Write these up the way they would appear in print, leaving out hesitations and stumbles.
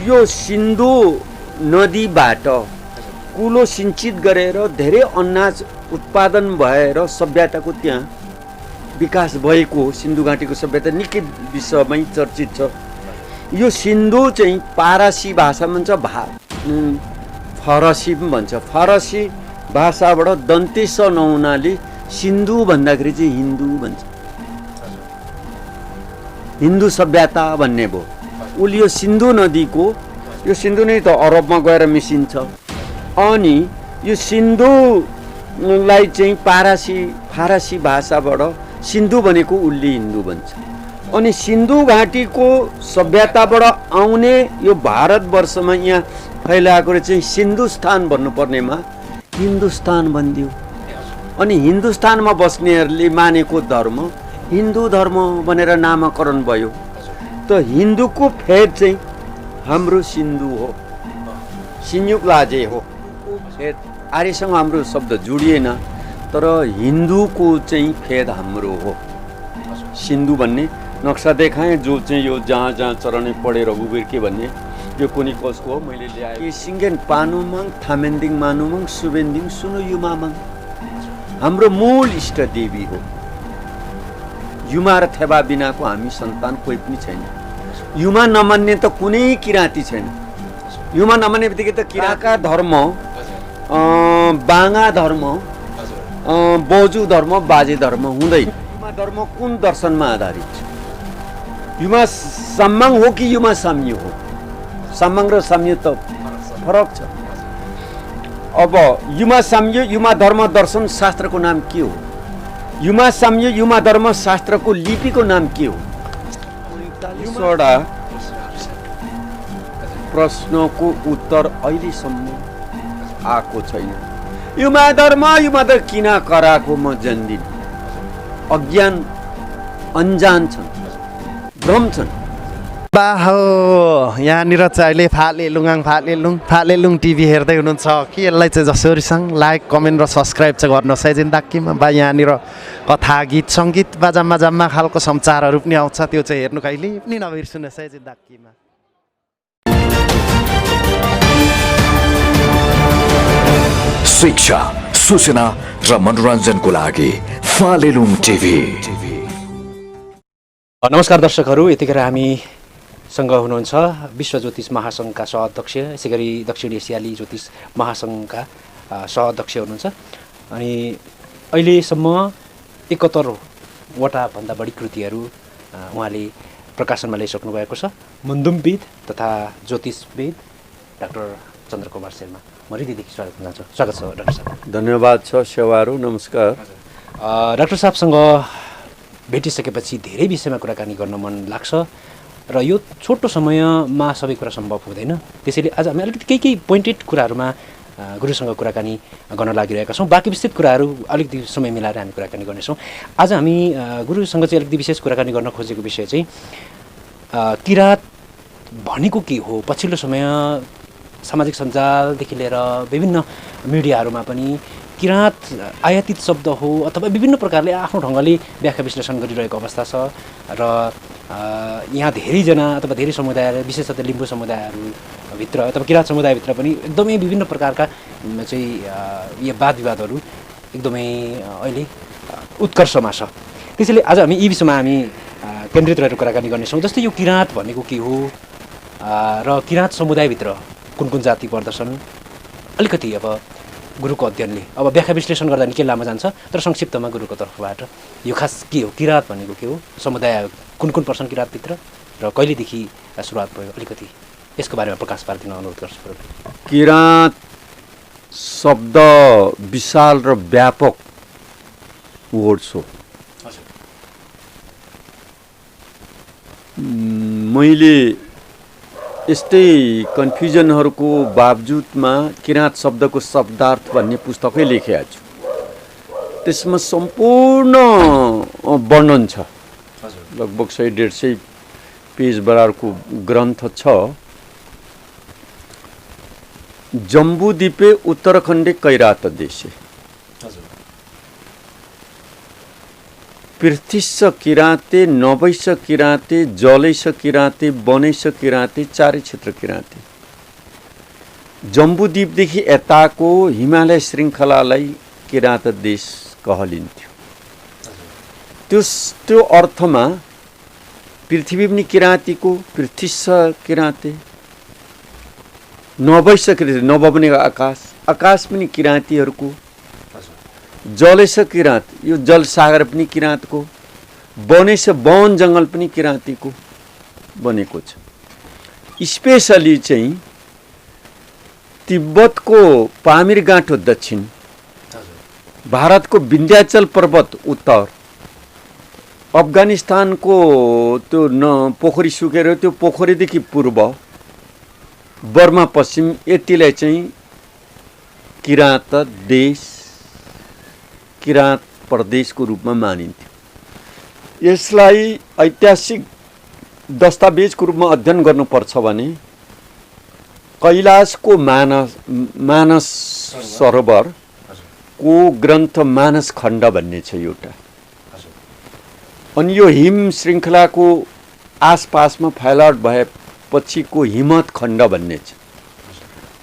यो सिन्धु नदीबाट कुलो सिंचित गरेर धेरै अनाज उत्पादन भएर सभ्यताको त्यहाँ विकास भएको सिन्धु घाटीको सभ्यता निकै विश्वमै चर्चित छ। यो सिन्धु चाहिँ पारसी भाषामा भन्छ फरसी पनि भन्छ। फरसी भाषाबाट दन्तेस नहुनाले सिन्धु भन्दाखेरि चाहिँ हिन्दू भन्छ, हिन्दू सभ्यता भन्ने भयो। उसले यो सिन्धु नदीको यो सिन्धु नै त अरबमा गएर मिसिन्छ अनि यो सिन्धुलाई चाहिँ फारसी भाषाबाट सिन्धु भनेको उसले हिन्दू भन्छ। अनि सिन्धु घाटीको सभ्यताबाट आउने यो भारतवर्षमा यहाँ फैलाएको चाहिँ सिन्धुस्तान भन्नुपर्नेमा हिन्दुस्तान भनिदियो। अनि हिन्दुस्तानमा बस्नेहरूले मानेको धर्म हिन्दू धर्म भनेर नामाकरण भयो। त हिन्दूको फेद चाहिँ हाम्रो सिन्धु हो, संयुक्त लाजे हो। फेद आर्यसँग हाम्रो शब्द जोडिएन तर हिन्दूको चाहिँ फेद हाम्रो हो। सिन्धु भन्ने नक्सा देखाएँ जो चाहिँ यो जहाँ जहाँ चरणे पढेर उबेर के भन्ने यो कुनी कसको हो मैले ल्याएँ। सिङ्गेन पानुमाङ थामेन्दिङ मानुमाङ सुबेन्दिङ सुनु युमामाङ हाम्रो मूल इष्ट देवी हो। युमा र थेबा बिनाको हामी सन्तान कोही पनि छैन। युमा नमान्ने त कुनै किराँती छैन। युमा नमान्ने बित्तिकै त किराँका धर्म, बाङा धर्म, बोजू धर्म, बाजे धर्म हुँदैन। युमा धर्म कुन दर्शनमा आधारित छ? युमा साम्माङ हो कि युमा साम्य हो? साम्माङ र साम्य त फरक छ। अब युमा साम्य युमा धर्म दर्शन शास्त्रको नाम के हो? युमा साम्य युमा धर्म शास्त्रको लिपिको नाम के हो? वटा प्रश्नको उत्तर अहिलेसम्म आएको छैन। युमा धर्म किन कराएको म जान्दिनँ। अज्ञान अन्जान छन्, भ्रम छन्। बाहो यहाँनिर चाहिँ अहिले फालेलुङ टिभी हेर्दै हुनुहुन्छ कि यसलाई चाहिँ जसरीसँग लाइक कमेन्ट र सब्सक्राइब चाहिँ गर्नुहोस् है जिन्दाकीमा। बा यहाँनिर कथा गीत सङ्गीत बाजाम्मा जाम्मा खालको समाचारहरू पनि आउँछ, त्यो चाहिँ हेर्नु कहिले पनि नबिर्सुनुहोस् है जिन्दाकीमा। शिक्षा, सूचना र मनोरञ्जनको लागि फालेलुङ टिभी। नमस्कार दर्शकहरू, यतिखेर हामीसँग हुनुहुन्छ विश्व ज्योतिष महासङ्घका सहअध्यक्ष, यसै गरी दक्षिण एसियाली ज्योतिष महासङ्घका सहअध्यक्ष हुनुहुन्छ। अनि अहिलेसम्म 71वटा भन्दा बढी कृतिहरू उहाँले प्रकाशनमा ल्याइसक्नु भएको छ। मुन्दुमविद तथा ज्योतिषविद डाक्टर चन्द्रकुमार शर्मा, म हृदयदेखि स्वागत गर्न चाहन्छु। स्वागत छ डाक्टर साहब। धन्यवाद छ सेवाहरू। नमस्कार। डाक्टर साहबसँग भेटिसकेपछि धेरै विषयमा कुराकानी गर्न मन लाग्छ र यो छोटो समयमा सबै कुरा सम्भव हुँदैन। त्यसैले आज हामी अलिकति केही पोइन्टेड कुराहरूमा गुरुसँग कुराकानी गर्न लागिरहेका छौँ। बाँकी विस्तृत कुराहरू अलिकति समय मिलाएर हामी कुराकानी गर्नेछौँ। आज हामी गुरुसँग चाहिँ अलिकति विशेष कुराकानी गर्न खोजेको विषय चाहिँ किरात भनेको के हो। पछिल्लो समय सामाजिक सञ्जालदेखि लिएर विभिन्न मिडियाहरूमा पनि किराँत आयातित शब्द हो अथवा विभिन्न प्रकारले आफ्नो ढङ्गले व्याख्या विश्लेषण गरिरहेको अवस्था छ र यहाँ धेरैजना अथवा धेरै समुदाय विशेषतः लिम्बू समुदायहरूभित्र अथवा किराँत समुदायभित्र पनि एकदमै विभिन्न प्रकारका चाहिँ यो वाद विवादहरू एकदमै अहिले उत्कर्षमा छ। त्यसैले आज हामी यी विषयमा हामी केन्द्रित रहेर कुराकानी गर्नेछौँ। जस्तै यो किराँत भनेको के हो र किराँत समुदायभित्र कुन कुन जाति पर्दछन्, अलिकति अब गुरुको अध्ययनले अब व्याख्या विश्लेषण गर्दा निकै लामो जान्छ तर संक्षिप्तमा गुरुको तर्फबाट यो खास के हो, किराँत भनेको के हो, समुदाय कुन कुन पर्छन् किराँतभित्र र कहिलेदेखि सुरुवात भयो, अलिकति यसको बारेमा प्रकाश पारिदिन अनुरोध गर्छु। किराँत शब्द विशाल र व्यापक वर्ड्स हो। मैले यस्तै कन्फ्युजनहरूको बावजुदमा किराँत शब्दको शब्दार्थ भन्ने पुस्तकै लेखेको छु। त्यसमा सम्पूर्ण वर्णन छ, लगभग 100-150 पेज बराबरको ग्रन्थ छ। जम्बूद्वीपे उत्तराखण्डे कैरात देशे पृथ्वीस किराँते, नभैस किराँते, जलैस किराँते, वनैस किराँते, चारै क्षेत्र किराँते। जम्बूद्वीपदेखि यताको हिमालय श्रृङ्खलालाई किराँत देश कहलिन्थ्यो। त्यो अर्थमा पृथ्वी पनि किराँतीको, पृथ्वीस किराँते, नभैस किराँते, नभ भनेको आकाश, आकाश पनि किराँतीहरूको, जलैस किराँत, यो जलसागर पनि किराँतको, वनैस वन जङ्गल पनि किराँतीको बनेको छ। स्पेसली चाहिँ तिब्बतको पामिर गाँठो दक्षिण, भारतको विन्ध्याचल पर्वत उत्तर, अफगानिस्तानको त्यो पोखरी सुकेर त्यो पोखरीदेखि पूर्व, बर्मा पश्चिम, यतिलाई चाहिँ किराँत देश, किराँत प्रदेशको रूपमा मानिन्थ्यो। यसलाई ऐतिहासिक दस्तावेजको रूपमा अध्ययन गर्नुपर्छ भने कैलाशको मानस सरोवरको ग्रन्थ मानस खण्ड भन्ने छ एउटा। अनि यो हिम श्रृङ्खलाको आसपासमा फैलावट भएपछिको हिमत खण्ड भन्ने छ।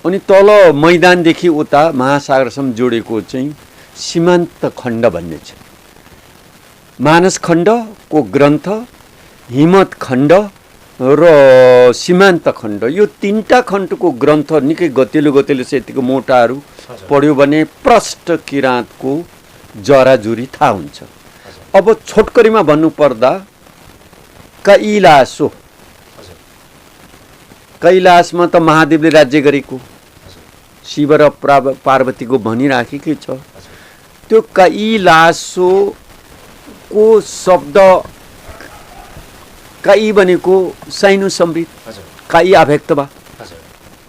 अनि तल मैदानदेखि उता महासागरसम्म जोडेको चाहिँ सीमान्त खण्ड भन्ने छ। मानस खण्डको ग्रन्थ, हिमत खण्ड र सीमान्त खण्ड, यो तीनटा खण्डको ग्रन्थ निकै गतिलो छ। यतिको मोटाहरू पढ्यो भने प्रष्ट किराँतको जराजुरी थाहा हुन्छ। अब छोटकरीमा भन्नुपर्दा कैलाश हो। कैलाशमा त महादेवले राज्य गरेको, शिव र पार्वतीको भनिराखेकै छ। त्यो कैलाशको शब्द काई भनेको साइनो समृद्ध, काई आभेक्तबा।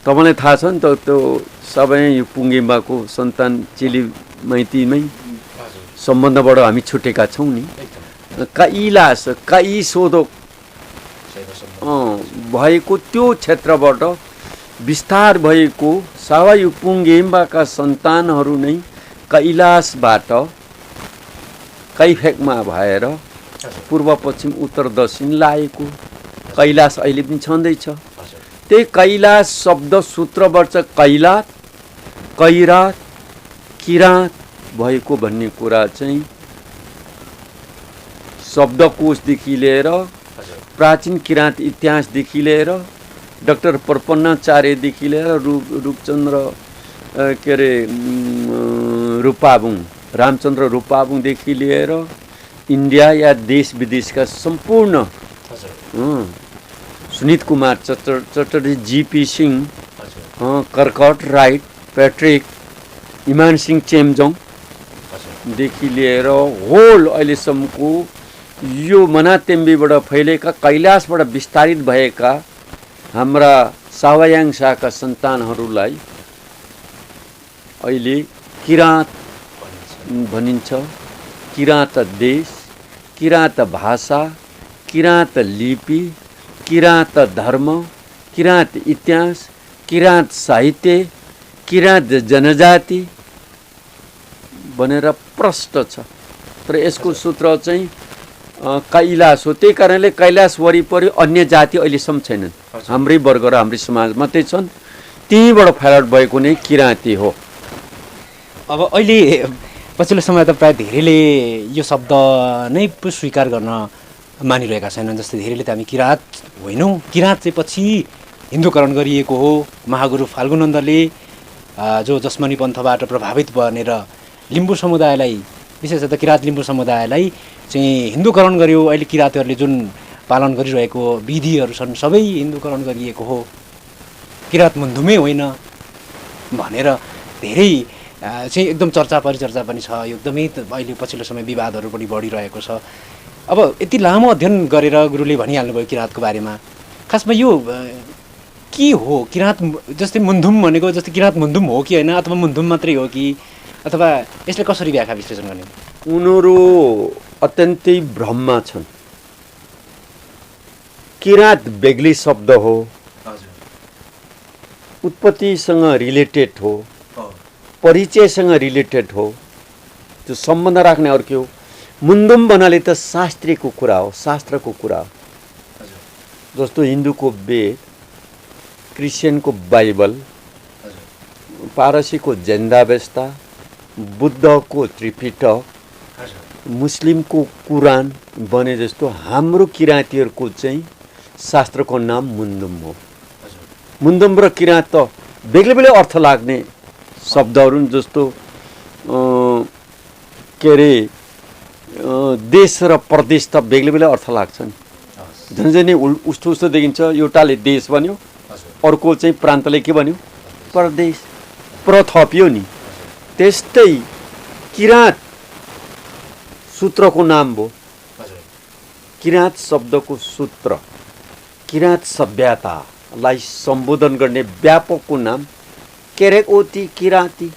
तपाईँलाई थाहा छ नि त, त्यो सबै यो पुङ्गेम्बाको सन्तान चेली माइतीमै सम्बन्धबाट हामी छुटेका छौँ नि। कैलाश, काई सोधो भएको त्यो क्षेत्रबाट विस्तार भएको सावायु पुङ्गेम्बाका सन्तानहरू नै कैलाशबाट कैफेकमा भएर पूर्व पश्चिम उत्तर दक्षिण लागेको कैलाश अहिले पनि छँदैछ। त्यही कैलाश शब्द सूत्रबाट कैलात, कैरात, किराँत भएको भन्ने कुरा चाहिँ शब्दकोशदेखि लिएर प्राचीन किराँत इतिहासदेखि लिएर डाक्टर प्रपन्नाचार्यदेखि लिएर रूपचन्द्र के अरे रूपाबुङ, रामचन्द्र रूपाबुङदेखि लिएर इन्डिया या देश विदेशका सम्पूर्ण सुनित कुमार चटर्जी, जीपी सिंह, कर्कट राइट, पैट्रिक, इमान सिंह चेम्जोङदेखि लिएर होल अहिलेसम्मको यो मनातेम्बीबाट फैलेका कैलाशबाट विस्तारित भएका हाम्रा सावायाङसाका सन्तानहरूलाई अहिले किराँत भनिन्छ। किराँत देश, किराँत भाषा, किराँत लिपि, किराँत धर्म, किराँत इतिहास, किराँत साहित्य, किराँत जनजाति भनेर प्रष्ट छ। तर यसको सूत्र चाहिँ कैलाश हो। त्यही कारणले कैलाश वरिपरि अन्य जाति अहिलेसम्म छैनन्। हाम्रै वर्ग र हाम्रै समाज मात्रै छन्। त्यहीँबाट फैलावट भएको नै किराँती हो। अब अहिले पछिल्लो समय त प्रायः धेरैले यो शब्द नै स्वीकार गर्न मानिरहेका छैनन्। जस्तै धेरैले त हामी किराँत होइनौँ, किराँत चाहिँ पछि हिन्दूकरण गरिएको हो। महागुरु फाल्गुनन्दले जो जसमनी पन्थबाट प्रभावित बनेर लिम्बू समुदायलाई, विशेषतः किराँत लिम्बू समुदायलाई चाहिँ हिन्दूकरण गर्यो। अहिले किराँतीहरूले जुन पालन गरिरहेको विधिहरू छन् सबै हिन्दूकरण गरिएको हो, किराँत मुन्धुमै होइन भनेर धेरै चाहिँ एकदम चर्चा परिचर्चा पनि छ। यो एकदमै अहिले पछिल्लो समय विवादहरू पनि बढिरहेको छ। अब यति लामो अध्ययन गरेर गुरुले भनिहाल्नुभयो किराँतको बारेमा, खासमा यो के हो किराँत? जस्तै मुन्धुम भनेको जस्तै किराँत मुन्धुम हो कि होइन, अथवा मुन्धुम मात्रै हो कि, अथवा यसले कसरी व्याख्या विश्लेषण गर्ने? उनीहरू अत्यन्तै भ्रममा छन्। किराँत बेग्लै शब्द हो, उत्पत्तिसँग रिलेटेड हो, परिचयसँग रिलेटेड हो, त्यो सम्बन्ध राख्ने अर्को हो। मुन्दुम भन्नाले त शास्त्रीको कुरा हो, शास्त्रको कुरा हो। जस्तो हिन्दूको वेद, क्रिस्चियनको बाइबल, पारसीको जेन्दावेस्ता, बुद्धको त्रिपिटक, मुस्लिमको कुरान बने जस्तो हाम्रो किराँतीहरूको चाहिँ शास्त्रको नाम मुन्दुम हो। मुन्दुम र किराँत त बेग्लै बेग्लै अर्थ लाग्ने शब्दहरू जस्तो के अरे देश र प्रदेश त बेग्लै बेग्लै अर्थ लाग्छन्। झन्झनै उस्तो उस्तो देखिन्छ, एउटाले देश भन्यो, अर्को चाहिँ प्रान्तले के भन्यो, प्रदेश, थपियो नि। त्यस्तै किराँत सूत्रको नाम हो। किराँत शब्दको सूत्र, किराँत सभ्यतालाई सम्बोधन गर्ने व्यापकको नाम केरेकोती किराँती।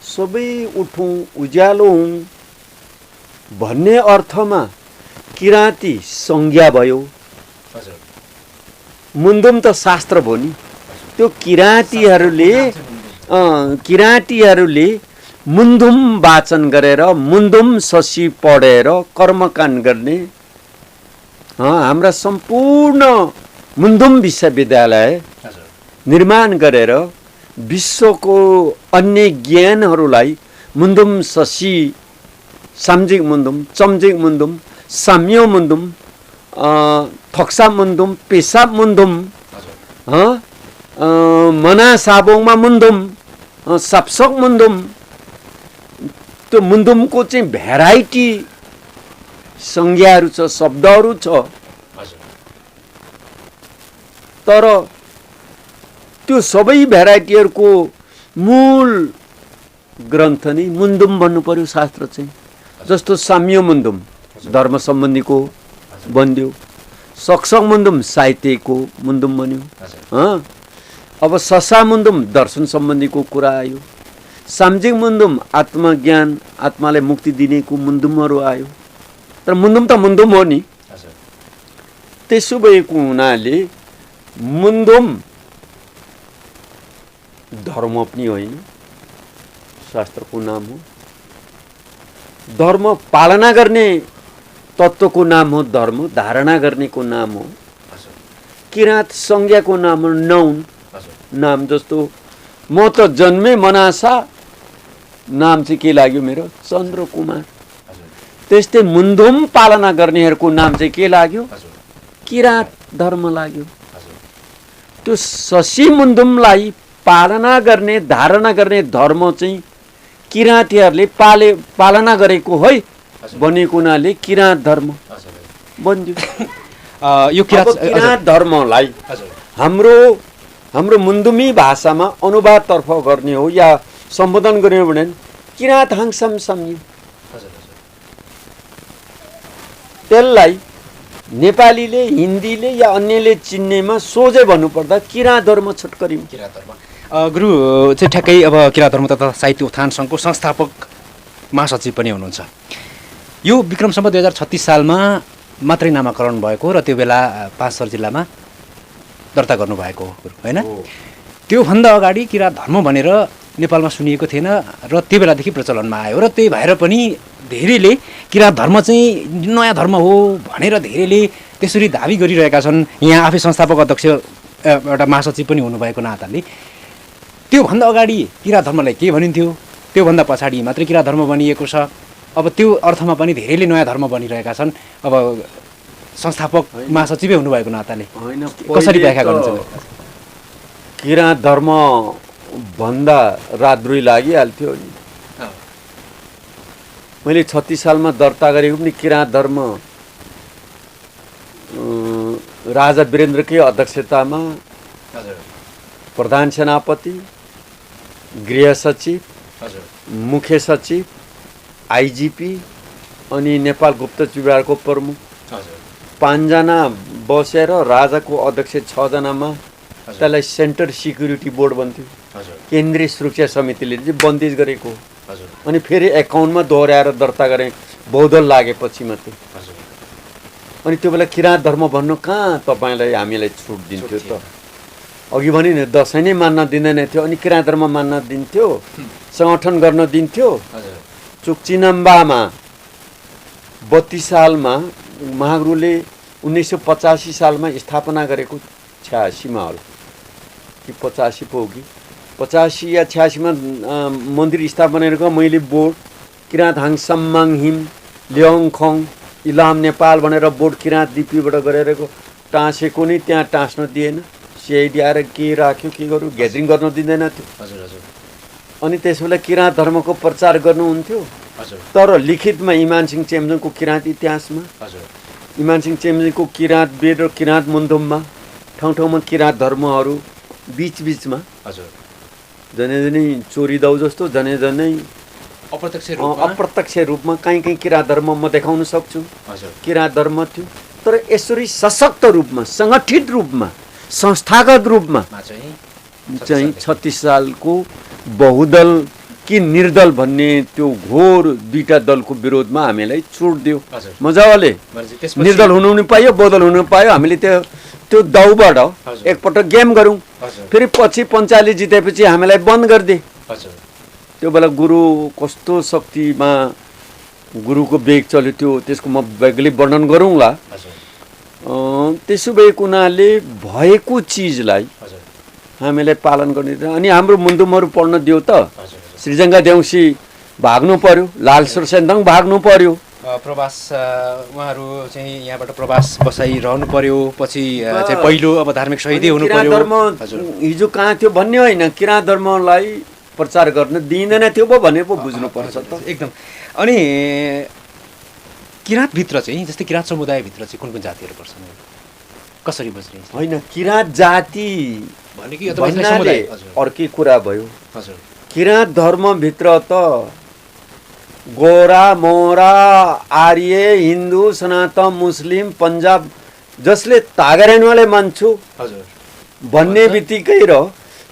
सबै उठौँ उज्यालो हुँ भन्ने अर्थमा किराँती संज्ञा भयो। मुन्दुम त शास्त्र भयो नि। त्यो किराँतीहरूले मुन्दुम वाचन गरेर मुन्दुम शशी पढेर कर्मकाण्ड गर्ने हाम्रा सम्पूर्ण मुन्दुम विश्वविद्यालय निर्माण गरेर विश्वको अन्य ज्ञानहरूलाई मुन्दुम शशी, साम्जिक मुन्दुम, चम्जिक मुन्दुम, साम्य मुन्दुम, थक्सा मुन्दुम, पेसाब मुन्दुम, मना साबोङमा मुन्दुम, साप्सक मुन्दुम, त्यो मुन्दुमको चाहिँ भेराइटी संज्ञाहरू छ, शब्दहरू छ। तर त्यो सबै भेराइटीहरूको मूल ग्रन्थ नै मुन्दुम भन्नु पर्यो शास्त्र चाहिँ। जस्तो साम्य मुन्दुम धर्म सम्बन्धीको बन्यो, सक्सक मुन्दुम साहित्यको मुन्दुम बन्यो। अब ससा मुन्दुम दर्शन सम्बन्धीको कुरा आयो, साम्जिक मुन्दुम आत्मज्ञान, आत्मालाई मुक्ति दिनेको मुन्दुमहरू आयो। तर मुन्दुम त मुन्दुम हो नि। त्यसो भएको हुनाले मुन्दुम धर्म पनि होइन, शास्त्रको नाम हो। धर्म पालना गर्ने तत्त्वको नाम हो धर्म, धारणा गर्नेको नाम हो। किराँत संज्ञाको नाम हो नाउन, नाम। जस्तो म त जन्मे मनासा, नाम चाहिँ के लाग्यो मेरो, चन्द्रकुमार। त्यस्तै मुन्दुम पालना गर्नेहरूको नाम चाहिँ के लाग्यो, किराँत धर्म लाग्यो। त्यो शशी मुन्दुमलाई पालना गर्ने, धारणा गर्ने धर्म चाहिँ किराँतीहरूले पालना गरेको है बनेको हुनाले किराँत धर्म बन्यो। यो किराँत धर्मलाई हाम्रो मुन्दुमी भाषामा अनुवादतर्फ गर्ने हो या सम्बोधन गर्ने हो भने किराँत हाङसम सम्यु। त्यसलाई नेपालीले, हिन्दीले या अन्यले चिन्नेमा सोझै भन्नुपर्दा किराँत धर्म छोटकरी। किराँत धर्म गुरु चाहिँ ठ्याक्कै अब किराँत धर्म तथा साहित्य उत्थान सङ्घको संस्थापक महासचिव पनि हुनुहुन्छ। यो विक्रम सम्वत 2036 सालमा मात्रै नामाकरण भएको र त्यो बेला पाँचथर जिल्लामा दर्ता गर्नुभएको हो होइन। त्योभन्दा अगाडि किराँत धर्म भनेर नेपालमा सुनिएको थिएन र त्यो बेलादेखि प्रचलनमा आयो र त्यही भएर पनि धेरैले किराँत धर्म चाहिँ नयाँ धर्म हो भनेर धेरैले त्यसरी दाबी गरिरहेका छन्। यहाँ आफै संस्थापक अध्यक्ष एउटा महासचिव पनि हुनुभएको नाताले त्योभन्दा अगाडि किराँत धर्मलाई के भनिन्थ्यो, त्योभन्दा पछाडि मात्रै किराँत धर्म बनिएको छ। अब त्यो अर्थमा पनि धेरैले नयाँ धर्म बनिरहेका छन्। अब संस्थापक महासचिवै हुनुभएको नाताले कसरी व्याख्या गर्नुहुन्छ? किराँत धर्म भन्दा रातद्रोही लागिहाल्थ्यो नि। मैले 36 सालमा दर्ता गरेको पनि किराँत धर्म राजा वीरेन्द्रकै अध्यक्षतामा प्रधान सेनापति, गृह सचिव, मुख्य सचिव, आइजिपी अनि नेपाल गुप्तचर विभागको प्रमुख 5 जना बसेर राजाको अध्यक्ष 6 जनामा त्यसलाई सेन्टर सिक्युरिटी बोर्ड भन्थ्यो। केन्द्रीय सुरक्षा समितिले चाहिँ बन्दिज गरेको। अनि फेरि एकाउन्टमा दोहोऱ्याएर दर्ता गरे बहुदल लागेपछि मात्रै। अनि त्यो बेला किराँत धर्म भन्नु कहाँ तपाईँलाई हामीलाई छुट दिन्थ्यो त? अघि भने नि दसैँ नै मान्न दिँदैन थियो, अनि किराँत धर्म मान्न दिन्थ्यो, सङ्गठन गर्न दिन्थ्यो। चुक्चिनम्बामा 32 सालमा महागुरुले 1985 सालमा स्थापना गरेको 86 मा होला कि 85 पो हो कि 85 या 86 मा मन्दिर स्थापना गरेको मैले बोर्ड किराँत हाङ सम्माङ हिम ल्याङखङ इलाम नेपाल भनेर बोर्ड किराँत लिपिबाट गरेको टाँसेको नि त्यहाँ टाँस्न दिएन सिआइडी आएर के राख्यो के गर्यो ग्यादरिङ गर्न दिँदैन थियो हजुर हजुर अनि त्यसबेला किराँत धर्मको प्रचार गर्नुहुन्थ्यो हजुर तर लिखितमा इमान सिंह चेम्जोङको किराँत इतिहासमा हजुर इमान सिंह चेम्जोङको किराँत वेद र किराँत मुन्दुममा ठाउँ ठाउँमा किराँत धर्महरू बिचबिचमा हजुर जनै जनै चोरी दाउ जस्तो जनै जनै अप्रत्यक्ष रूपमा कहीँ कहीँ किराँत धर्म म देखाउन सक्छु हजुर किराँत धर्म थियो तर यसरी सशक्त रूपमा सङ्गठित रूपमा संस्थागत रूपमा चाहिँ 36 सालको बहुदल कि निर्दल भन्ने त्यो घोर दुईटा दलको विरोधमा हामीलाई छुट दियो मजाले निर्दल हुनु नि पायो बहुदल हुनु पायो हामीले त्यो दाउबाट एकपटक गेम गरौँ फेरि पछि पञ्चायतले जितेपछि हामीलाई बन्द गरिदिए त्यो बेला गुरु कस्तो शक्तिमा गुरुको बेग चल्यो त्यो त्यसको म बेग्लै वर्णन गरौँला त्यसो भएको हुनाले भएको चिजलाई हामीलाई पालन गर्ने अनि हाम्रो मुन्दुमहरू पढ्न दियो त श्रीजङ्गा देउसी भाग्नु पर्यो लालसुर सेन्दाङ भाग्नु पर्यो प्रवास उहाँहरू चाहिँ यहाँबाट प्रवास बसाइरहनु पर्यो पछि चाहिँ पहिलो अब धार्मिक शहीदै हुनु पर्यो धर्म हिजो कहाँ थियो भन्ने होइन किराँत धर्मलाई प्रचार गर्न दिँदैन थियो पो भने पो बुझ्नुपर्छ त एकदम अनि किराँतभित्र चाहिँ जस्तै किराँत समुदायभित्र चाहिँ कुन कुन जातिहरू पर्छन् कसरी बुझ्ने होइन किराँत जाति भन्नाले अर्कै कुरा भयो हजुर किराँत धर्मभित्र त गोरा मोरा आर्य हिन्दू सनातन मुस्लिम पन्जाब जसले तागरेनवाले मान्छु भन्ने बित्तिकै र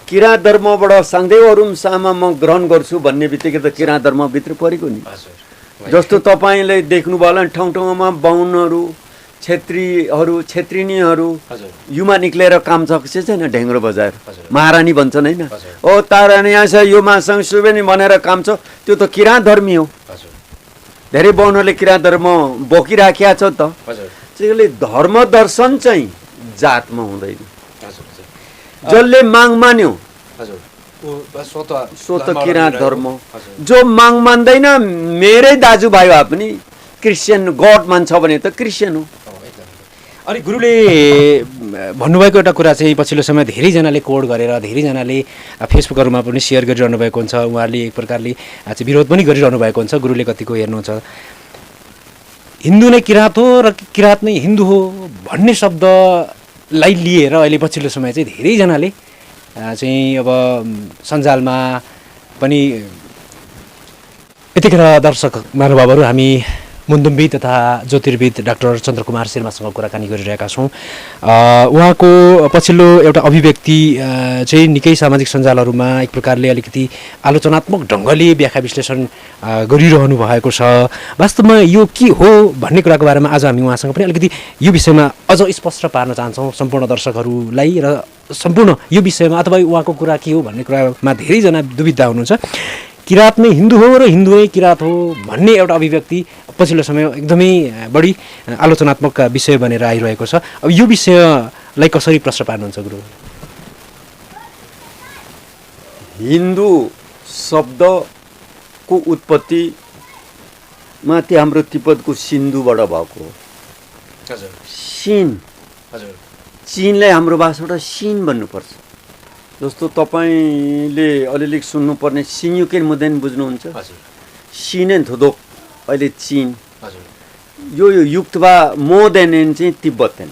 किराँत धर्मबाट साङ्देवहरू सामा म ग्रहण गर्छु भन्ने बित्तिकै त किराँत धर्मभित्र परेको नि जस्तो तपाईँले देख्नुभयो होला ठाउँ ठाउँमा बाहुनहरू छेत्रीहरू छेत्रिनीहरू युमा निक्लेर काम सक्छ छैन ढेङ्ग्रो बजाएर महारानी भन्छन् होइन ओ तारानी यहाँ छ यो मासँग सुबेनी भनेर काम छ त्यो त किराँत धर्मी हो धेरै बाहुनहरूले किराँत धर्म बोकिराखेका छ त त्यसले धर्म दर्शन चाहिँ जातमा हुँदैन जसले माग मान्यो स्वत किराँत धर्म जो माग मान्दैन मेरै दाजुभाइ भए पनि क्रिस्चियन गड मान्छ भने त क्रिस्चियन हो अनि गुरुले भन्नुभएको एउटा कुरा चाहिँ पछिल्लो समय धेरैजनाले कोड गरेर धेरैजनाले फेसबुकहरूमा पनि सेयर गरिरहनु भएको हुन्छ उहाँहरूले एक प्रकारले चाहिँ विरोध पनि गरिरहनु भएको हुन्छ गुरुले कतिको हेर्नुहुन्छ हिन्दू नै किराँत हो र किराँत नै हिन्दू हो भन्ने शब्दलाई लिएर अहिले पछिल्लो समय चाहिँ धेरैजनाले चाहिँ अब सञ्जालमा पनि यतिखेर दर्शक महानुभावहरू हामी मुन्दुमविद तथा ज्योतिर्विद डाक्टर चन्द्रकुमार शर्मासँग कुराकानी गरिरहेका छौँ उहाँको पछिल्लो एउटा अभिव्यक्ति चाहिँ निकै सामाजिक सञ्जालहरूमा एक प्रकारले अलिकति आलोचनात्मक ढङ्गले व्याख्या विश्लेषण गरिरहनु भएको छ वास्तवमा यो के हो भन्ने कुराको बारेमा आज हामी उहाँसँग पनि अलिकति यो विषयमा अझ स्पष्ट पार्न चाहन्छौँ सम्पूर्ण दर्शकहरूलाई र सम्पूर्ण यो विषयमा अथवा उहाँको कुरा के हो भन्ने कुरामा धेरैजना दुविधा हुनुहुन्छ किराँत नै हिन्दू हो र हिन्दू नै किराँत हो भन्ने एउटा अभिव्यक्ति पछिल्लो समय एकदमै बढी आलोचनात्मक विषय बनेर आइरहेको छ अब यो विषयलाई कसरी प्रश्न पार्नुहुन्छ गुरु हिन्दू शब्दको उत्पत्ति माथि हाम्रो तिब्बतको सिन्धुबाट भएको हजुर सिन हजुर चिनलाई हाम्रो भाषाबाट सिन भन्नुपर्छ जस्तो तपाईँले अलिअलि सुन्नुपर्ने सिन्युकेन मुदेन बुझ्नुहुन्छ सिनेन थोदोक अहिले चिन यो युक्तवा मोदेन चाहिँ तिब्बतेन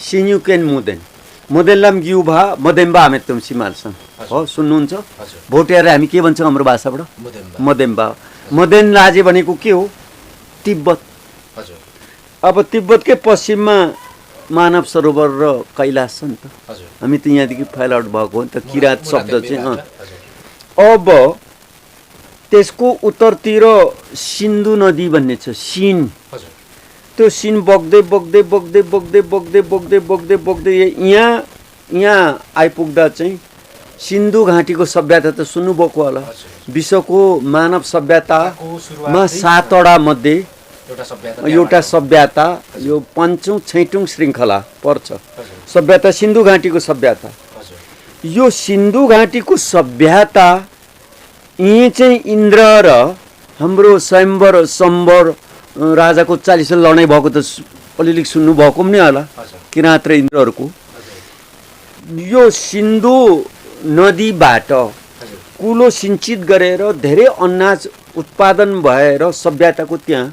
सिन्युकेन मुदेन मोदेनलाम ग्युभा मदेम्बा हामी तुम सिमालसँग हो सुन्नुहुन्छ भोटिएर हामी के भन्छौँ हाम्रो भाषाबाट मदेम्बा मदेन लाजे भनेको के हो तिब्बत अब तिब्बतकै पश्चिममा मानव सरोवर र कैलाश छ नि त हामी त यहाँदेखि फाइल आउट भएको हो नि त किराँत शब्द चाहिँ अब त्यसको उत्तरतिर सिन्धु नदी भन्ने छ सिन त्यो सिन बग्दै बग्दै बग्दै बग्दै बग्दै बग्दै बग्दै बग्दै यहाँ आइपुग्दा चाहिँ सिन्धु घाटीको सभ्यता त सुन्नुभएको होला। विश्वको मानव सभ्यतामा 7वटा मध्ये एउटा सभ्यता यो 5औं 6औं श्रृङ्खला पर्छ। सभ्यता सिन्धु घाटीको सभ्यता। यो सिन्धु घाटीको सभ्यता यही चाहिँ इन्द्र र हाम्रो स्वयम्वर सम्बर राजाको 40 लडाइँ भएको त अलिअलि सुन्नुभएको पनि होला, किराँत र इन्द्रहरूको। यो सिन्धु नदीबाट कुलो सिञ्चित गरेर धेरै अनाज उत्पादन भएर सभ्यताको त्यहाँ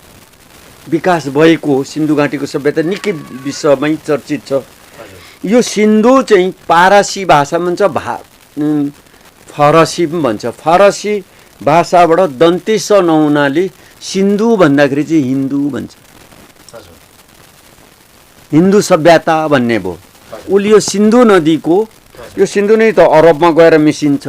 विकास भएको सिन्धु घाटीको सभ्यता निकै विश्वमै चर्चित छ। यो सिन्धु चाहिँ पारसी भाषा भन्छ, फरसी पनि भन्छ। फरसी भाषाबाट दन्तेस नहुनाले सिन्धु भन्दाखेरि चाहिँ हिन्दू भन्छ, हिन्दू सभ्यता भन्ने भयो। उसले यो सिन्धु नदीको, यो सिन्धु नै त अरबमा गएर मिसिन्छ,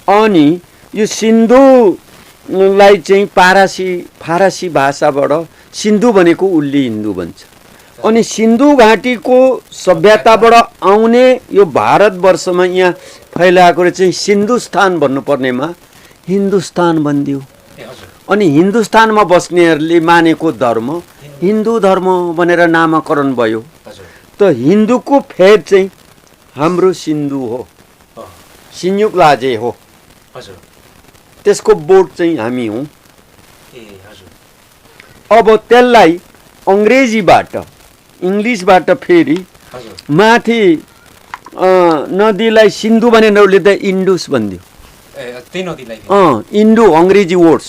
अनि यो सिन्धुलाई चाहिँ फारसी भाषाबाट सिन्धु भनेको उसले हिन्दू भन्छ। अनि सिन्धु घाटीको सभ्यताबाट आउने यो भारतवर्षमा यहाँ फैलाएको चाहिँ सिन्धुस्तान भन्नुपर्नेमा हिन्दुस्तान भनिदियो। अनि हिन्दुस्तानमा बस्नेहरूले मानेको धर्म हिन्दू धर्म भनेर नामाकरण भयो। त हिन्दूको फेद चाहिँ हाम्रो सिन्धु हो, सिन्युक लाजे हो, त्यसको बोट चाहिँ हामी हौँ। अब त्यसलाई अङ्ग्रेजीबाट इङ्ग्लिसबाट फेरि माथि नदीलाई सिन्धु भनेर उसले त इन्डुस भनिदियो। इन्डो अङ्ग्रेजी वर्ड्स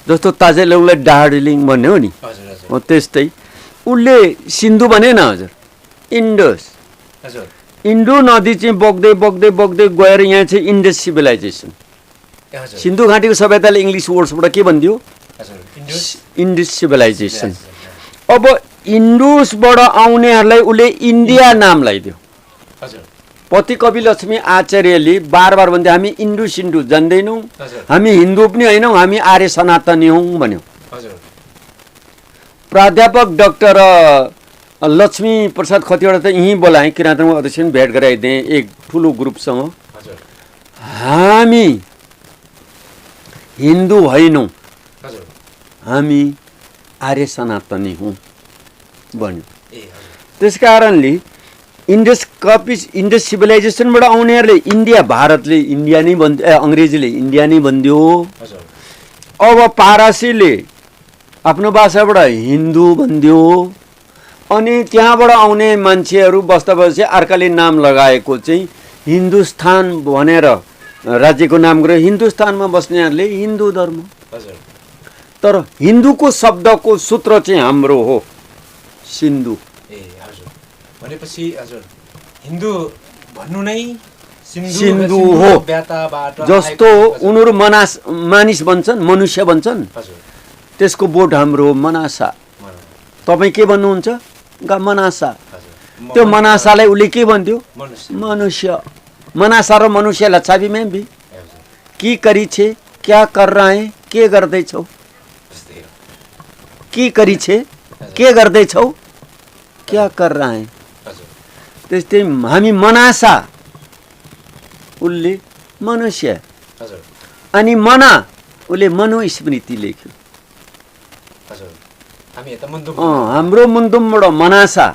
जस्तो ताजेले उसलाई दार्जिलिङ भन्यो नि, त्यस्तै उसले सिन्धु भनेन हजुर, इन्डस। इन्डो नदी चाहिँ बग्दै बग्दै बग्दै गएर यहाँ चाहिँ इन्डस सिभिलाइजेसन। सिन्धु घाटीको सभ्यताले इङ्ग्लिस वर्ड्सबाट के भनिदियो, इन्डस सिभिलाइजेसन। अब इन्डुसबाट आउनेहरूलाई उसले इन्डिया नाम लगाइदियो। पति कवि लक्ष्मी आचार्यले बार बार भन्थ्यो हामी इन्डु सिन्डु जान्दैनौँ, हामी हिन्दू पनि होइनौँ, हामी आर्य सनातनी हौँ भन्यो। प्राध्यापक डाक्टर लक्ष्मी प्रसाद खतिवडा त यहीँ बोलाएँ, किराँतमा अध्यक्ष पनि भेट गराइदिएँ एक ठुलो ग्रुपसँग। हामी हिन्दू होइनौँ, हामी आर्य सनातनी हौँ भन्यो। त्यस कारणले इन्डस सिभिलाइजेसनबाट आउनेहरूले इन्डिया, भारतले इन्डिया नै भन्, अङ्ग्रेजीले इन्डिया नै भनिदियो। अब पारसीले आफ्नो भाषाबाट हिन्दू भनिदियो। अनि त्यहाँबाट आउने मान्छेहरू बस्दा बस्दै अर्काले नाम लगाएको चाहिँ हिन्दुस्तान भनेर राज्यको नाम गरेर हिन्दुस्तानमा बस्नेहरूले हिन्दू धर्म। तर हिन्दूको शब्दको सूत्र चाहिँ हाम्रो हो सिन्धु। भनेपछि हजुर हिन्दू भन्नु नै सिन्धु हो। जस्तो उनीहरू मानिस भन्छन्, मनुष्य भन्छन्, त्यसको बोट हाम्रो मनासा। तपाईँ के भन्नुहुन्छ, मनासा। त्यो मनासालाई उसले के भन्थ्यो, मनुष्य। मनासा र मनुष्यलाई छाबी में भी की करी छे, क्या कर रहा है, के गर्दैछौ, की करी छे, के गर्दैछौ, क्या कर रहा है। त्यस्तै हामी मनासा, उसले मनुष्य। अनि मना उसले मनुस्मृति लेख्यो। हाम्रो मुन्दुमबाट मनासा,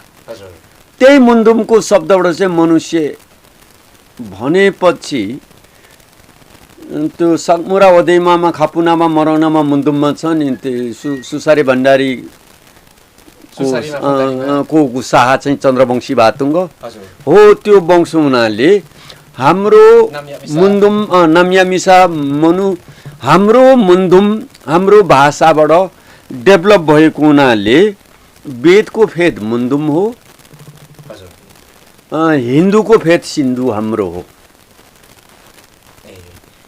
त्यही मुन्दुमको शब्दबाट चाहिँ मनुष्य भनेपछि त्यो सकमुरा ओदैमामा, खापुनामा, मरौनामा, मुन्दुममा छ नि, त्यो सुसारे भण्डारी को शाह चाहिँ चन्द्रवंशी भातुङ्ग हो। त्यो वंश हुनाले हाम्रो मुन्दुम नाम्यामिसा मनु, हाम्रो मुन्दुम हाम्रो भाषाबाट डेभलप भएको हुनाले वेदको फेद मुन्दुम हो, हिन्दूको फेद सिन्धु हाम्रो हो।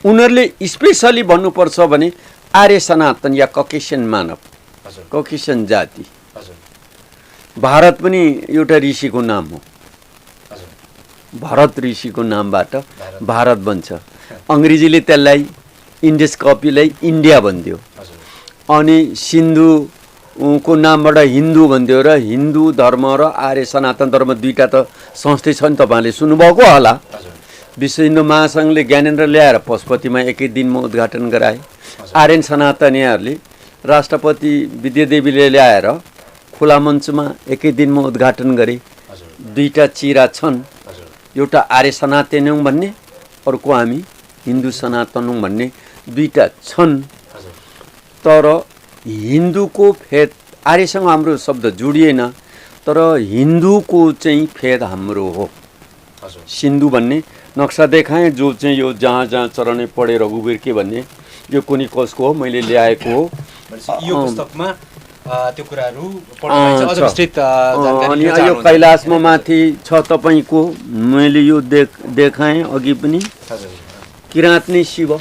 उनीहरूले स्पेसली भन्नुपर्छ भने आर्य सनातन या ककेसियन मानव, ककेसियन जाति। भारत पनि एउटा ऋषिको नाम हो, भरत ऋषिको नामबाट भारत बन्छ। अङ्ग्रेजीले त्यसलाई इन्डस कपीलाई इन्डिया भनिदियो। अनि सिन्धुको नामबाट हिन्दू भनिदियो। र हिन्दू धर्म र आर्य सनातन धर्म दुईटा त संस्थै छ नि, तपाईँहरूले सुन्नुभएको होला। विश्व हिन्दू महासङ्घले ज्ञानेन्द्र ल्याएर पशुपतिमा एकै दिनमा उद्घाटन गराए। आर्यन सनातनीहरूले राष्ट्रपति विद्यादेवीले ल्याएर खुला मञ्चमा एकै दिनमा उद्घाटन गरे। दुईटा चिरा छन्, एउटा आर्य सनातन हौँ भन्ने, अर्को हामी हिन्दू सनातन हौँ भन्ने दुईटा छन्। तर हिन्दूको फेद आर्यसँग हाम्रो शब्द जोडिएन, तर हिन्दूको चाहिँ फेद हाम्रो हो। सिन्धु भन्ने नक्सा देखाएँ, जो चाहिँ यो जहाँ जहाँ चरणे पढे रघुवीर के भन्ने यो कुनै कसको हो, मैले ल्याएको हो। यो पुस्तकमा त्यो कुराहरू पढ्न अझ विस्तृत जानकारी अनि यो कैलाशमा माथि छ तपाईँको, मैले यो देखाएँ अघि पनि। किराँतनी शिव,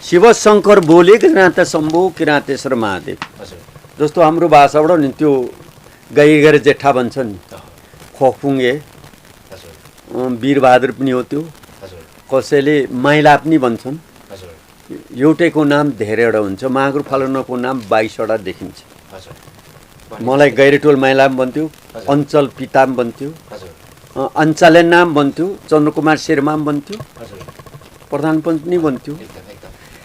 शिव शङ्कर बोले किराँत शम्भो किराँतेश्वर महादेव। जस्तो हाम्रो भाषाबाट नि त्यो गाई गएर जेठा भन्छ नि, खोफुङ्गे वीरबहादुर पनि हो त्यो, कसैले माइला पनि भन्छन्। एउटैको नाम धेरैवटा हुन्छ। मागुर फालुनको नाम 22वटा देखिन्छ। मलाई गैरेटोल माइला पनि भन्थ्यो, अञ्चल पिता पनि भन्थ्यो, अञ्चले नाम भन्थ्यो, चन्द्रकुमार शेर्मा पनि भन्थ्यो, प्रधान पनि भन्थ्यो।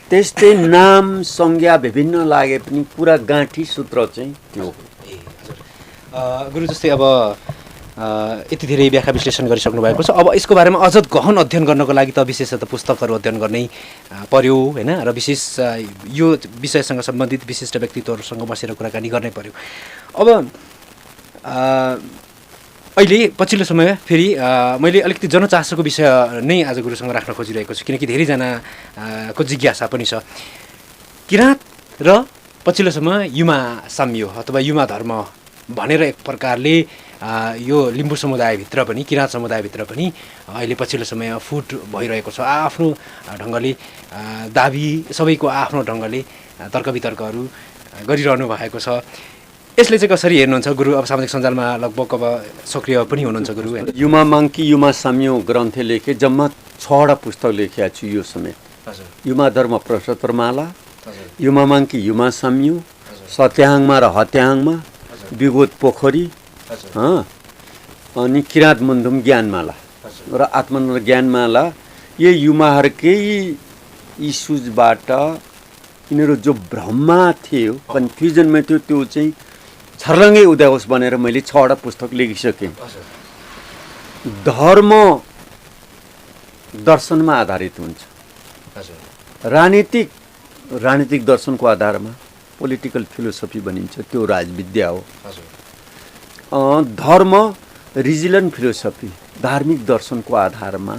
त्यस्तै नाम संज्ञा विभिन्न लागे पनि पुरा गाँठी सूत्र चाहिँ त्यो हो। गुरु जस्तै अब यति धेरै व्याख्या विश्लेषण गरिसक्नु भएको छ। अब यसको बारेमा अझ गहन अध्ययन गर्नको लागि त विशेषतः पुस्तकहरू अध्ययन गर्नै पर्यो होइन, र विशेष यो विषयसँग सम्बन्धित विशिष्ट व्यक्तित्वहरूसँग बसेर कुराकानी गर्नै पर्यो। अब अहिले पछिल्लो समय फेरि मैले अलिकति जनचासोको विषय नै आज गुरुसँग राख्न खोजिरहेको छु, किनकि धेरैजनाको जिज्ञासा पनि छ। किराँत र पछिल्लो समय युमा साम्य अथवा युमा धर्म भनेर एक प्रकारले यो लिम्बू समुदायभित्र पनि, किराँत समुदायभित्र पनि अहिले पछिल्लो समय फुट भइरहेको छ। आफ्नो ढङ्गले दाबी, सबैको आफ्नो ढङ्गले तर्क वितर्कहरू गरिरहनु भएको छ। यसले चाहिँ कसरी हेर्नुहुन्छ गुरु? अब सामाजिक सञ्जालमा लगभग अब सक्रिय पनि हुनुहुन्छ गुरु होइन? युमा माङ्की युमा साम्यो ग्रन्थ लेखे, जम्मा 6वटा पुस्तक लेखेका छु यो समेत। युमा धर्म प्रशस्त्रमाला, युमा माङ्की युमा साम्यो, सत्याहाङमा र हत्याहाङमा, विगोद पोखरी, अनि किराँत मुन्धुम ज्ञानमाला र आत्मनिर्भर ज्ञानमाला। यो युमाहरूकै इस्युजबाट यिनीहरू जो भ्रममा थियो, कन्फ्युजनमा थियो, त्यो चाहिँ छर्लङ्गै उद्याओस् भनेर मैले 6वटा पुस्तक लेखिसकेँ। धर्म दर्शनमा आधारित हुन्छ। राजनीतिक दर्शनको आधारमा पोलिटिकल फिलोसफी भनिन्छ, त्यो राजविद्या हो। धर्म रिजिलन फिलोसफी, धार्मिक दर्शनको आधारमा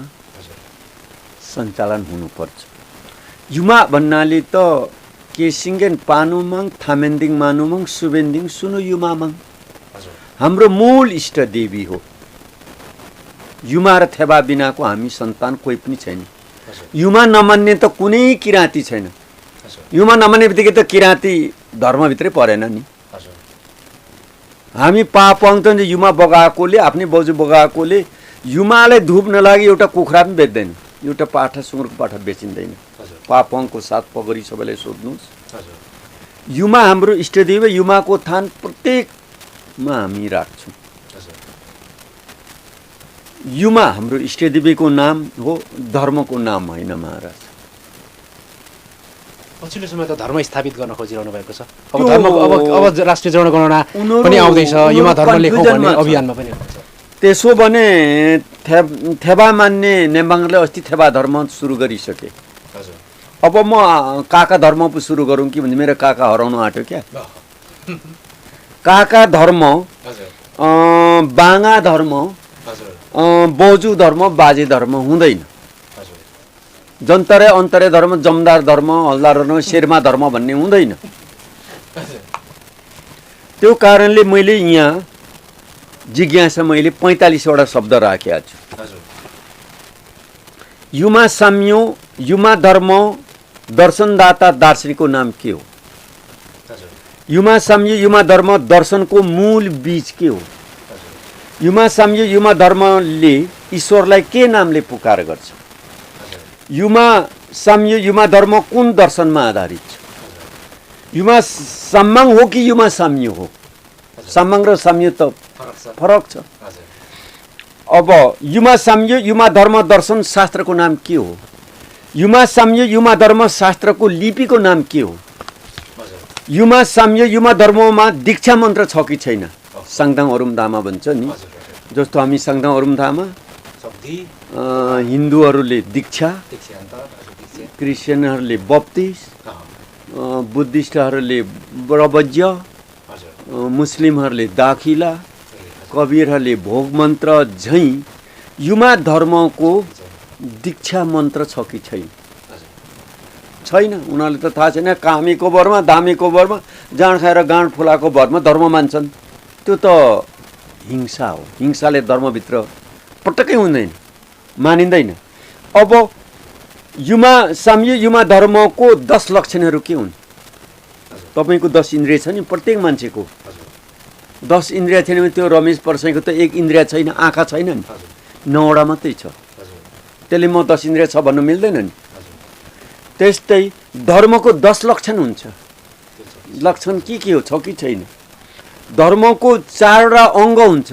सञ्चालन हुनुपर्छ। युमा भन्नाले त केसिङ्गेन पानुमाङ थामेन्दिङ मानुमाङ सुबेन्दिङ सुनु युमामाङ हाम्रो मूल इष्ट देवी हो। युमा र थेबा बिनाको हामी सन्तान कोही पनि छैन। युमा नमान्ने त कुनै किराँती छैन। युमा नमान्ने बित्तिकै त किराँती धर्मभित्रै परेन नि। हामी पापङ त युमा बगाएकोले, आफ्नै बोजू बगाएकोले युमालाई धुप नलागी एउटा कुखुरा पनि बेच्दैन, एउटा पाठा सुँगुरको पाठा बेचिँदैन। पापङको साथ पगरी सबैलाई सोध्नुहोस्। युमा हाम्रो इष्टदेव, युमाको थान प्रत्येकमा हामी राख्छौँ। युमा हाम्रो इष्टदेवीको नाम हो, धर्मको नाम होइन महाराज। पछिल्लो समय त धर्म स्थापित गर्न खोजिरहनु भएको छ। अब धर्मको अब राष्ट्रिय जनगणना पनि आउँदैछ, युमा धर्म लेखौँ भन्ने अभियानमा पनि हुन्छ। त्यसो भने थेबा मान्ने नेम्बाङले अस्ति थेबा धर्म सुरु गरिसके। अब म काका धर्म पो सुरु गरौँ कि भन्ने मेरो काका हराउनु आँट्यो क्या। काका धर्म, बाङा धर्म, बोजू धर्म, बाजे धर्म हुँदैन। जन्तरे अन्तरे धर्म, जमदार धर्म, हलदार धर्म, शेर्मा धर्म भन्ने हुँदैन। त्यो कारणले मैले यहाँ जिज्ञासा मैले 45वटा शब्द राखेका छु। युमा साम्यो, युमा धर्म, दर्शनदाता दार्शनिकको नाम के हो? युमा साम्यो, युमा धर्म, दर्शनको मूल बीज के हो? युमा साम्यो, युमा धर्मले ईश्वरलाई के नामले पुकार गर्छ? युमा साम्यो, युमा धर्म कुन दर्शनमा आधारित छ? युमा साम्माङ हो कि युमा साम्यो हो? साम्माङ र साम्यो त फरक छ। अब युमा साम्य युमा धर्म दर्शन शास्त्रको नाम के हो? युमा साम्य युमा धर्म शास्त्रको लिपिको नाम के हो? युमा साम्य युमा धर्ममा दीक्षा मन्त्र छ कि छैन? साङदाङ अरुमधामा भन्छ नि, जस्तो हामी साङदाङ अरुमधामा हिन्दूहरूले दीक्षा, क्रिस्चियनहरूले बप्तिस, बुद्धिस्टहरूले ब्रवज्य, मुस्लिमहरूले दाखिला, कबीरहरूले भोग मन्त्र झैँ युमा धर्मको दीक्षा मन्त्र छ कि छैन? छैन। उनीहरूले त थाहा छैन। कामीको भरमा, दामीको भरमा, जाँड खाएर गाँड फुलाको भरमा धर्म मान्छन्। त्यो त हिंसा हो। हिंसाले धर्मभित्र पटक्कै हुँदैन, मानिँदैन। अब युमा साम्य युमा धर्मको 10 लक्षणहरू के हुन्? तपाईँको 10 इन्द्रिय छ नि प्रत्येक मान्छेको। 10 इन्द्रिय छैन भने त्यो रमेश परसाईको त 1 इन्द्रिय छैन, आँखा छैन नि, 9वटा मात्रै छ। त्यसले म 10 इन्द्रिय छ भन्नु मिल्दैन नि। त्यस्तै धर्मको 10 लक्षण हुन्छ। लक्षण के हो, छ कि छैन? धर्मको 4वटा अङ्ग हुन्छ,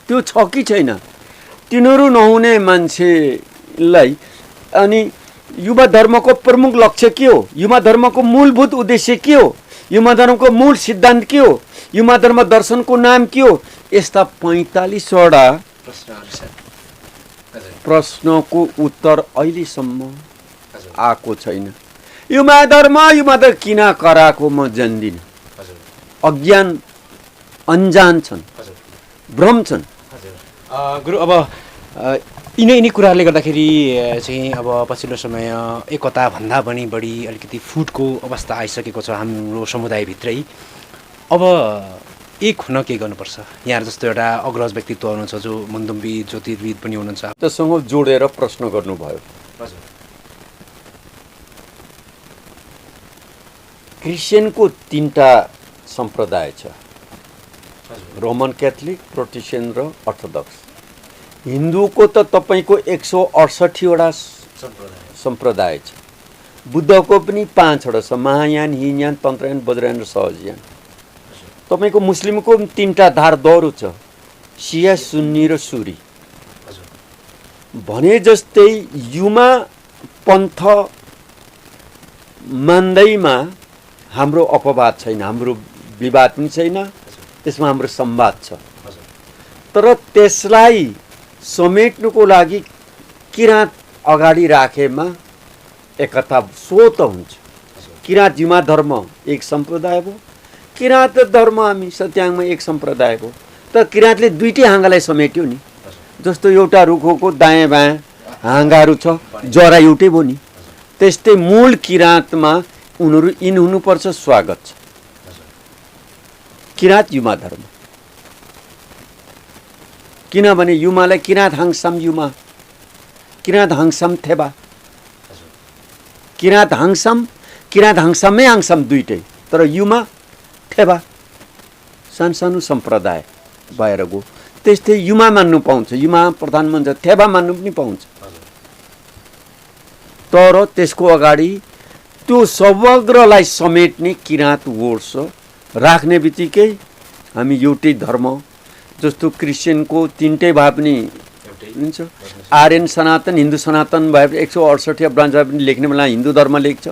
त्यो छ कि छैन? तिनीहरू नहुने मान्छेलाई अनि युवा धर्मको प्रमुख लक्ष्य के हो? युवा धर्मको मूलभूत उद्देश्य के हो? युवा धर्मको मूल सिद्धान्त के हो? युवा धर्म दर्शनको नाम के हो? यस्ता 45वटा प्रश्नको उत्तर अहिलेसम्म आएको छैन। युवा धर्म किन कराएको म जान्दिनँ। अज्ञान, अन्जान छन्, भ्रम छन्। गुरु, अब यिनै कुराहरूले गर्दाखेरि चाहिँ अब पछिल्लो समय एकता भन्दा पनि बढी अलिकति फुटको अवस्था आइसकेको छ हाम्रो समुदायभित्रै। अब एक हुन के गर्नुपर्छ? यहाँ जस्तो एउटा अग्रज व्यक्तित्व हुनुहुन्छ जो मुन्दुम्बी ज्योतिर्विद पनि हुनुहुन्छ, त्योसँग जोडेर प्रश्न गर्नुभयो। क्रिस्चियनको 3टा सम्प्रदाय छ, रोमन क्याथोलिक, प्रोटेस्टेन्ट र अर्थोडक्स। हिन्दूको त तपाईँको 168वटा सम्प्रदाय छ। बुद्धको पनि 5वटा छ, महायान, हिनयान, तन्त्रयान, वज्रयान र सहजयान। तपाईँको मुस्लिमको पनि 3टा धारदहरू छ, सिया, सुन्नी र सुरी। भने जस्तै युमा पन्थ मान्दैमा हाम्रो अपवाद छैन, हाम्रो विवाद पनि छैन, त्यसमा हाम्रो संवाद छ। तर त्यसलाई समेट्नुको लागि किराँत अगाडि राखेमा एकता स्वत हुन्छ। किराँत युमा धर्म एक सम्प्रदाय भयो, किराँत धर्म हामी सत्याङमा एक सम्प्रदाय भयो। तर किराँतले 2टै हाँगालाई समेट्यो नि। जस्तो एउटा रुखको दायाँ बायाँ हाँगाहरू छ, जरा एउटै भयो नि। त्यस्तै मूल किराँतमा उनीहरू इन हुनुपर्छ, स्वागत छ। किराँत युमा धर्म, किनभने युमालाई किराँत हाङसाम युमा, किराँत हाङसाम थेबा, किराँत हाङसामै हाङसाम 2टै, तर युमा थेबा सानो सम्प्रदाय भएर गयो। त्यस्तै युमा मान्नु पाउँछ, युमा प्रधानमन्त्री, थेबा मान्नु पनि पाउँछ। तर त्यसको अगाडि त्यो समग्रलाई समेट्ने किराँत वर्ष राख्ने बित्तिकै हामी एउटै धर्म। जस्तो क्रिस्चियनको 3टै भए पनि हुन्छ, आर्यन सनातन, हिन्दू सनातन भए पनि 168 ब्रान्च भए पनि लेख्ने बेला हिन्दू धर्म लेख्छ,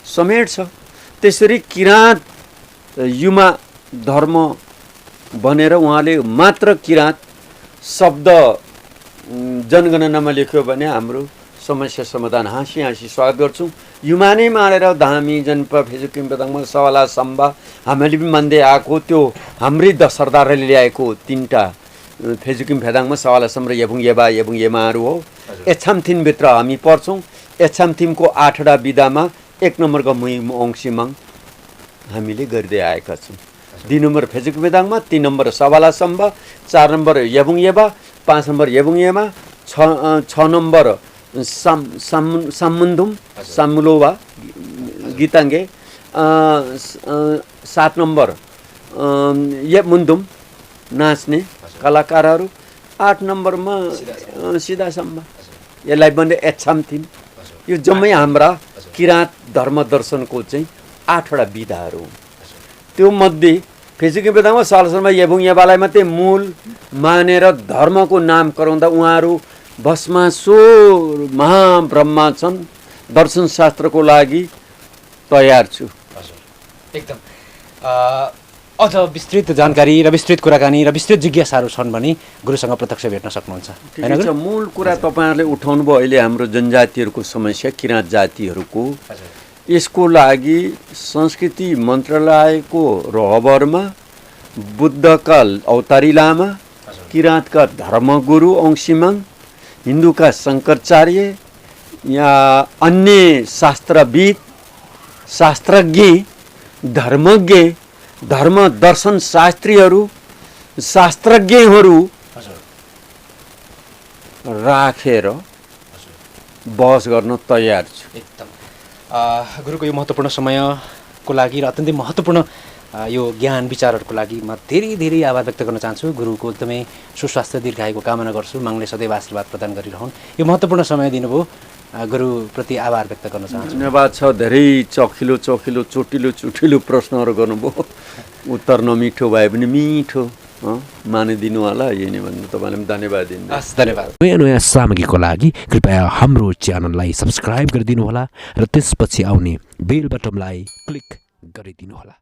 समेट्छ। त्यसरी किराँत युमा धर्म भनेर उहाँले मात्र किराँत शब्द जनगणनामा लेख्यो भने हाम्रो समस्या समाधान हाँसी हाँसी स्वागत गर्छौँ। युमा नै मानेर धामी, जनपा, फेजुकिम, बेदाङमा, सवाला, सम्बा हामीले पनि मान्दै आएको त्यो हाम्रै सरदारले ल्याएको 3टा फेजुकिम, फेदाङमा, सवाला, सम्ब, येबुङ येमाहरू हो। एछामथिमभित्र हामी पर्छौँ। एछामथिमको 8वटा विधामा 1 नम्बरको मुहिम ओङसिमाङ हामीले गर्दै आएका छौँ। 2 नम्बर फेजुकिम बेदाङमा, 3 नम्बर सवाला सम्ब, 4 नम्बर येबुङ येबा, 5 नम्बर येबुङ येमा, 6 नम्बर सामुन्दुम सामुलोवा गीताङ्गे, 7 नम्बर मुन्दुम नाच्ने कलाकारहरू, 8 नम्बरमा सिधा सम्बा। यसलाई भन्ने एछामथिम। यो जम्मै हाम्रा किराँत धर्म दर्शनको चाहिँ 8वटा विधाहरू हुन्। त्यो मध्ये फेजुकिम बेदाङमा सालसम्म येबुङ येबालाई मात्रै मूल मानेर धर्मको नाम कराउँदा उहाँहरू भस्मासो महाब्रह्मा छन्, दर्शनशास्त्रको लागि तयार छु। एकदम अझ विस्तृत जानकारी र विस्तृत कुराकानी र विस्तृत जिज्ञासाहरू छन् भने गुरुसँग प्रत्यक्ष भेट्न सक्नुहुन्छ। ठिकै छ, मूल कुरा तपाईँहरूले उठाउनु भयो अहिले हाम्रो जनजातिहरूको समस्या, किराँत जातिहरूको। यसको लागि संस्कृति मन्त्रालयको रहबरमा बुद्धका अवतारी लामा, किराँतका धर्मगुरु औँसीमाङ, हिन्दूका शङ्कराचार्य या अन्य शास्त्रविद, शास्त्रज्ञ, धर्मज्ञ, धर्म दर्शन शास्त्रीहरू, शास्त्रज्ञहरू राखेर बहस गर्न तयार छु। एकदम गुरुको यो महत्त्वपूर्ण समयको लागि र अत्यन्तै महत्त्वपूर्ण यो ज्ञान विचारहरूको लागि म धेरै धेरै आभार व्यक्त गर्न चाहन्छु। गुरुको एकदमै सुस्वास्थ्य दीर्घायुको कामना गर्छु। माङले सदैव आशीर्वाद प्रदान गरिरहन्। यो महत्त्वपूर्ण समय दिनुभयो, गुरुप्रति आभार व्यक्त गर्न चाहन्छु। धन्यवाद छ। धेरै चखिलो चखिलो चोटिलो चोटिलो प्रश्नहरू गर्नुभयो, उत्तर नमिठो भए पनि मिठो मानिदिनु होला। यही नै भन्नु, तपाईँलाई पनि धन्यवाद दिनु। हस्, धन्यवाद। नयाँ नयाँ सामग्रीको लागि कृपया हाम्रो च्यानललाई सब्सक्राइब गरिदिनु होला र त्यसपछि आउने बेल बटनलाई क्लिक गरिदिनु होला।